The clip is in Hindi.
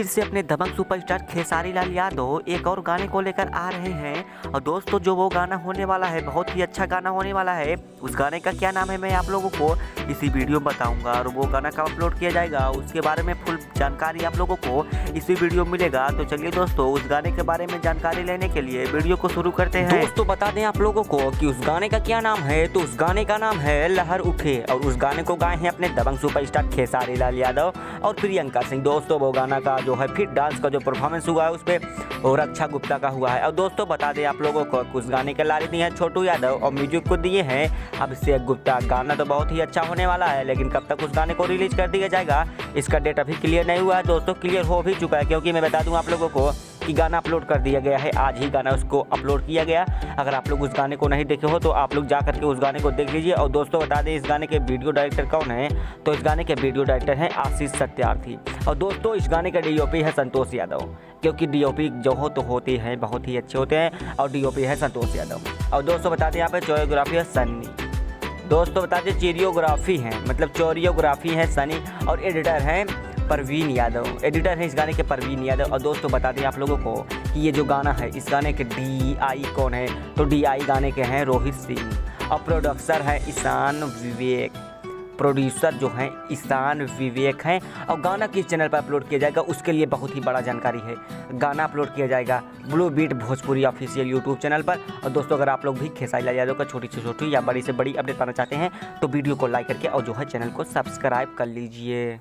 से अपने दबंग सुपरस्टार खेसारी लाल यादव एक और गाने को लेकर आ रहे हैं। और दोस्तों जो वो गाना होने वाला है बहुत ही अच्छा गाना होने वाला है। उस गाने का क्या नाम है मैं आप लोगों को इसी वीडियो में बताऊंगा और वो गाना कब अपलोड किया जाएगा उसके बारे में फुल जानकारी आप लोगों को इसी वीडियो में मिलेगा। तो चलिए दोस्तों उस गाने के बारे में जानकारी लेने के लिए वीडियो को शुरू करते हैं। दोस्तों बता दें आप लोगों को कि उस गाने का क्या नाम है। तो उस गाने का नाम है लहर उठे और उस गाने को गाए हैं अपने दबंग सुपरस्टार खेसारी लाल यादव और प्रियंका सिंह। दोस्तों वो गाना का जो है फिर डांस का जो परफॉर्मेंस हुआ है उस पर और रक्षा गुप्ता का हुआ है। और दोस्तों बता दें आप लोगों को उस गाने के लारे दिए हैं छोटू यादव और म्यूजिक को दिए हैं अभिषेक गुप्ता। गाना तो बहुत ही अच्छा होने वाला है लेकिन कब तक उस गाने को रिलीज कर दिया जाएगा इसका डेट अभी क्लियर नहीं हुआ है। दोस्तों क्लियर हो भी चुका है क्योंकि मैं बता दूं आप लोगों को कि गाना अपलोड कर दिया गया है। आज ही गाना उसको अपलोड किया गया। अगर आप लोग उस गाने को नहीं देखे हो तो आप लोग जा करके उस गाने को देख लीजिए। और दोस्तों बता दें इस गाने के वीडियो डायरेक्टर कौन है। तो इस गाने के वीडियो डायरेक्टर हैं आशीष सत्यार्थी। और दोस्तों इस गाने का डीओपी है संतोष यादव क्योंकि डीओपी जो हो तो होते हैं बहुत ही अच्छे होते हैं और डीओपी है संतोष यादव। और दोस्तों बता दें यहाँ पे कोरियोग्राफी है सन्नी। दोस्तों बता दें चोरियोग्राफी है मतलब चोरियोग्राफी है सनी और एडिटर हैं परवीन यादव। एडिटर है इस गाने के परवीन यादव। और दोस्तों बता दें आप लोगों को कि ये जो गाना है इस गाने के DI कौन है। तो DI गाने के हैं रोहित सिंह और प्रोड्यूसर है ईशान विवेक। प्रोड्यूसर जो हैं ईशान विवेक हैं। और गाना किस चैनल पर अपलोड किया जाएगा उसके लिए बहुत ही बड़ा जानकारी है। गाना अपलोड किया जाएगा blue beat Bhojpuri official YouTube channel पर। और दोस्तों अगर आप लोग भी खेसारी लाल यादव का छोटी से छोटी या बड़ी से बड़ी अपडेट पाना चाहते हैं तो वीडियो को लाइक करके और जो है चैनल को सब्सक्राइब कर लीजिए।